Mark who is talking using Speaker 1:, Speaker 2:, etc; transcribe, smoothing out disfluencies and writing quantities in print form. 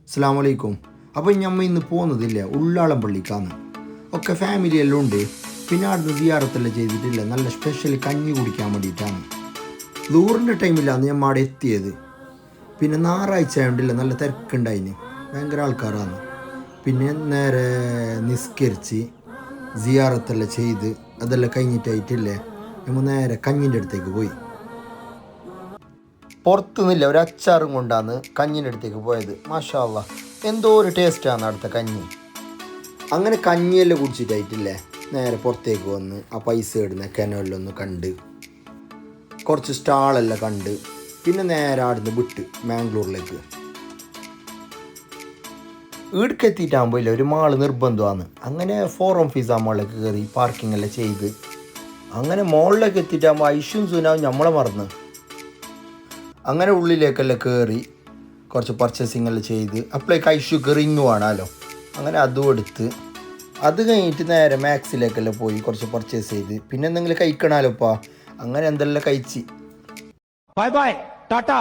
Speaker 1: അസ്സലാമു അലൈക്കും. അപ്പോൾ ഞമ്മ ഇന്ന് പോകുന്നതില്ല ഉള്ളാളം പള്ളിക്കാന്ന്. ഒക്കെ ഫാമിലി എല്ലാം ഉണ്ട്. പിന്നെ അവിടുന്ന് സിയാറത്തെല്ലാം ചെയ്തിട്ടില്ല, നല്ല സ്പെഷ്യൽ കഞ്ഞി കുടിക്കാൻ വേണ്ടിയിട്ടാണ്. ദൂറിൻ്റെ ടൈമിലാണ് ഞമ്മ അവിടെ എത്തിയത്. പിന്നെ ഞായറാഴ്ച ആയതുകൊണ്ടില്ല, നല്ല തിരക്കുണ്ടായിന്, ഭയങ്കര ആൾക്കാരാണ്. പിന്നെ നേരെ നിസ്കരിച്ച് സിയാറത്തെല്ലാം ചെയ്ത് അതെല്ലാം കഴിഞ്ഞിട്ടായിട്ടില്ലേ നമ്മൾ നേരെ കഞ്ഞിൻ്റെ അടുത്തേക്ക് പോയി. പുറത്തുനിന്നില്ല, ഒരു അച്ചാറും കൊണ്ടാണ് കഞ്ഞിൻ്റെ അടുത്തേക്ക് പോയത്. മാഷാ അല്ലാ, എന്തോ ഒരു ടേസ്റ്റാണ് അവിടുത്തെ കഞ്ഞി. അങ്ങനെ കഞ്ഞിയെല്ലാം കുടിച്ചിട്ടായിട്ടില്ലേ നേരെ പുറത്തേക്ക് വന്ന് ആ പൈസ ഇടുന്ന കിണറെല്ലാം ഒന്ന് കണ്ട് കുറച്ച് സ്റ്റാളെല്ലാം കണ്ട് പിന്നെ നേരെ അവിടുന്ന് വിട്ട് മാംഗ്ലൂരിലേക്ക്. ഇവിടേക്ക് എത്തിയിട്ടാകുമ്പോൾ ഇല്ല, ഒരു മാള് നിർബന്ധമാണ്. അങ്ങനെ ഫോറം ഫീസ് ആ മാളിലേക്ക് കയറി പാർക്കിംഗ് എല്ലാം ചെയ്ത് അങ്ങനെ മോളിലേക്ക് എത്തിയിട്ടാകുമ്പോൾ ഐഷും സുനാവും നമ്മളെ മറന്ന്. അങ്ങനെ ഉള്ളിലേക്കെല്ലാം കയറി കുറച്ച് പർച്ചേസിങ് എല്ലാം ചെയ്ത് അപ്പോഴേക്ക് ഐഷുക്ക് റിങ് വേണമല്ലോ, അങ്ങനെ അതും എടുത്ത് അത് കഴിഞ്ഞിട്ട് നേരെ മാക്സിലേക്കെല്ലാം പോയി കുറച്ച് പർച്ചേസ് ചെയ്ത് പിന്നെ എന്തെങ്കിലും കഴിക്കണമല്ലോപ്പാ, അങ്ങനെ എന്തെല്ലാം കഴിച്ച്.
Speaker 2: Bye bye Tata.